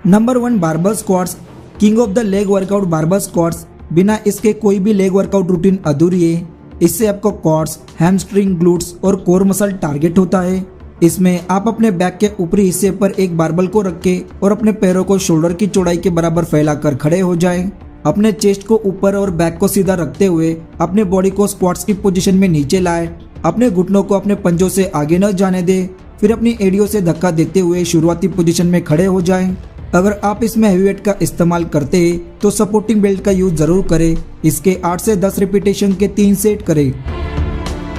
Number 1 barbell squats, king of the leg workout. Barbell squats बिना इसके कोई भी लेग वर्कआउट रूटीन अधूरी है। इससे आपको क्वाड्स, हैमस्ट्रिंग, ग्लूट्स और कोर मसल टारगेट होता है। इसमें आप अपने बैक के ऊपरी हिस्से पर एक बारबल को रख के और अपने पैरों को शोल्डर की चौड़ाई के बराबर फैलाकर खड़े हो जाएं। अपने चेस्ट को ऊपर और बैक को सीधा रखते हुए अपने बॉडी को स्क्वाट्स की पोजीशन में नीचे लाए। अपने घुटनों को अपने पंजों से आगे न जाने दे। फिर अपनी एड़ियों से धक्का देते हुए शुरुआती पोजीशन में खड़े हो जाएं। अगर आप इसमें हैवी वेट का इस्तेमाल करते हैं तो सपोर्टिंग बेल्ट का यूज जरूर करें। इसके 8 से 10 रिपीटेशन के 3 सेट करें।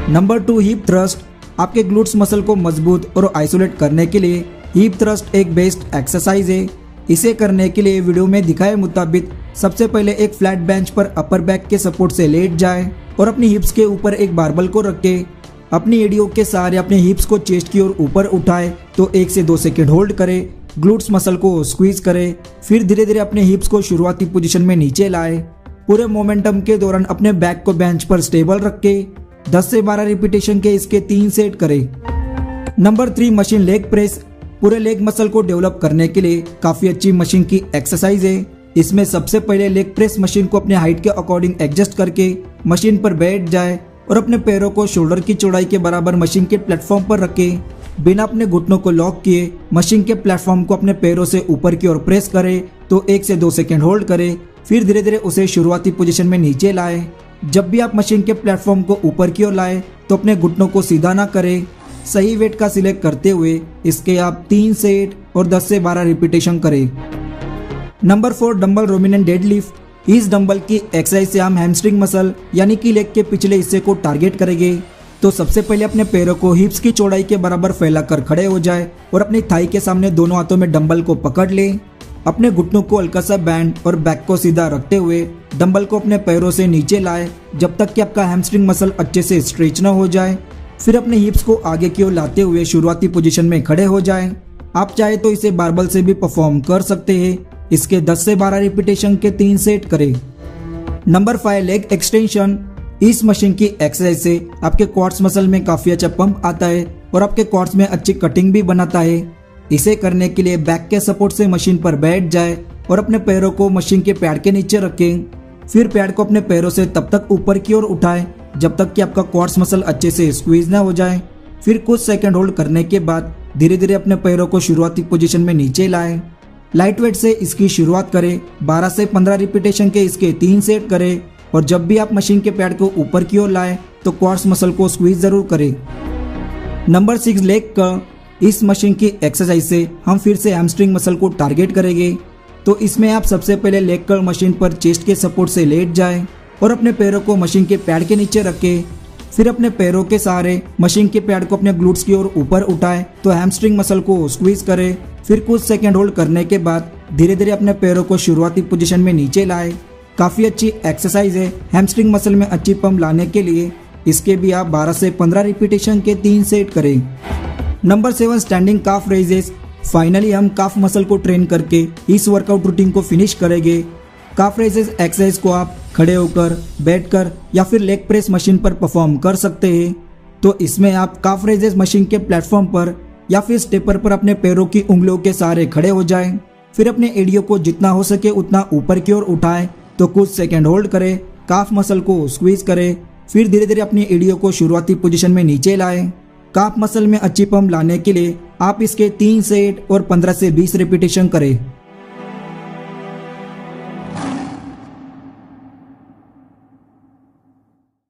Number 2 hip thrust. आपके ग्लूट्स मसल को मजबूत और आइसोलेट करने के लिए हिप थ्रस्ट एक बेस्ट एक्सरसाइज है। इसे करने के लिए वीडियो में दिखाए मुताबिक सबसे पहले एक फ्लैट बेंच पर अपर बैक के सपोर्ट से लेट जाए और अपनी हिप्स के ऊपर एक बारबल को रख के अपनी एड़ियों के सहारे अपने हिप्स को चेस्ट की ओर ऊपर उठाए तो 1 से 2 सेकंड होल्ड करें। ग्लूट्स मसल को स्क्वीज करें। फिर धीरे धीरे अपने हिप्स को शुरुआती पोजीशन में नीचे लाए। पूरे मोमेंटम के दौरान अपने बैक को बेंच पर स्टेबल रख के 10 से 12 रिपीटेशन के इसके 3 सेट करें। Number 3 machine leg press. पूरे लेग मसल को डेवलप करने के लिए काफी अच्छी मशीन की एक्सरसाइज है। इसमें सबसे पहले लेग प्रेस मशीन को अपने हाइट के अकॉर्डिंग एडजस्ट करके मशीन पर बैठ जाए और अपने पैरों को शोल्डर की चौड़ाई के बराबर मशीन के प्लेटफॉर्म पर रखे। बिना अपने घुटनों को लॉक किए मशीन के प्लेटफॉर्म को अपने पैरों से ऊपर की ओर प्रेस करें तो 1 से 2 सेकंड होल्ड करें। फिर धीरे धीरे उसे शुरुआती पोजीशन में नीचे लाएं। जब भी आप मशीन के प्लेटफॉर्म को ऊपर की ओर लाएं तो अपने घुटनों को सीधा ना करें। सही वेट का सिलेक्ट करते हुए इसके आप 3 सेट और 10 से 12 रिपीटेशन करें। Number 4 dumbbell ruminant deadlift. इस डंबल की एक्सरसाइज से हम हैमस्ट्रिंग मसल यानी कि लेग के पिछले हिस्से को टारगेट करेंगे। तो सबसे पहले अपने पैरों को हिप्स की चौड़ाई के बराबर फैलाकर खड़े हो जाए और अपनी थाई के सामने दोनों हाथों में डंबल को पकड़ ले। अपने घुटनों को हल्का सा बैंड और बैक को सीधा रखते हुए डंबल को अपने पैरों से नीचे लाए जब तक कि आपका हैमस्ट्रिंग मसल अच्छे से स्ट्रेच न हो जाए। फिर अपने हिप्स को आगे की ओर लाते हुए शुरुआती पोजीशन में खड़े हो जाएं। आप चाहे तो इसे बारबल से भी परफॉर्म कर सकते हैं। इसके 10 से 12 रिपीटेशन के 3 सेट करें। Number 5 leg extension. इस मशीन की एक्सरसाइज से आपके क्वाड्स मसल में काफी अच्छा पंप आता है और आपके क्वाड्स में अच्छी कटिंग भी बनाता है। इसे करने के लिए बैक के सपोर्ट से मशीन पर बैठ जाए और अपने पैरों को मशीन के पैड के नीचे रखें। फिर पैड को अपने पैरों से तब तक ऊपर की ओर उठाएं जब तक कि आपका क्वाड्स मसल अच्छे से स्क्वीज ना हो जाए। फिर कुछ सेकंड होल्ड करने के बाद धीरे धीरे अपने पैरों को शुरुआती पोजीशन में नीचे लाएं। लाइट वेट से इसकी शुरुआत करें। 12 से 15 रिपीटेशन के इसके 3 सेट करें और जब भी आप मशीन के पैड को ऊपर की ओर लाएं तो क्वाड्स मसल को स्क्वीज जरूर करें। Number 6 leg curl. इस मशीन की एक्सरसाइज से हम फिर से हैमस्ट्रिंग मसल को टारगेट करेंगे। तो इसमें आप सबसे पहले लेग कर्ल मशीन पर चेस्ट के सपोर्ट से लेट जाएं और अपने पैरों को मशीन के पैड के नीचे रखें। फिर अपने पैरों के सहारे मशीन के पैड को अपने ग्लूट्स की ओर ऊपर उठाएं तो हैमस्ट्रिंग मसल को स्क्वीज करें। फिर कुछ सेकंड होल्ड करने के बाद धीरे धीरे अपने पैरों को शुरुआती पोजीशन में नीचे लाएं। काफी अच्छी एक्सरसाइज है हैमस्ट्रिंग मसल में अच्छी पंप लाने के लिए। इसके भी आप 12 से 15 रिपीटेशन के 3 सेट करें। नंबर 7 स्टैंडिंग काफ रेजेस। फाइनली हम काफ मसल को ट्रेन करके इस वर्कआउट रूटीन को फिनिश करेंगे। काफ रेजेस एक्सरसाइज को आप खड़े होकर, बैठकर या फिर लेग प्रेस मशीन पर परफॉर्म कर सकते हैं। तो इसमें आप काफ रेजेस मशीन के प्लेटफॉर्म पर या फिर स्टेपर पर अपने पैरों की उंगलियों के सहारे खड़े हो जाएं। फिर अपने एड़ियों को जितना हो सके उतना ऊपर की ओर उठाएं तो कुछ सेकंड होल्ड करें। काफ मसल को स्क्वीज करें। फिर धीरे धीरे अपनी एड़ियों को शुरुआती पोजीशन में नीचे लाएं। काफ मसल में अच्छी पंप लाने के लिए आप इसके 3 सेट और 15 से 20 रिपीटेशन करें।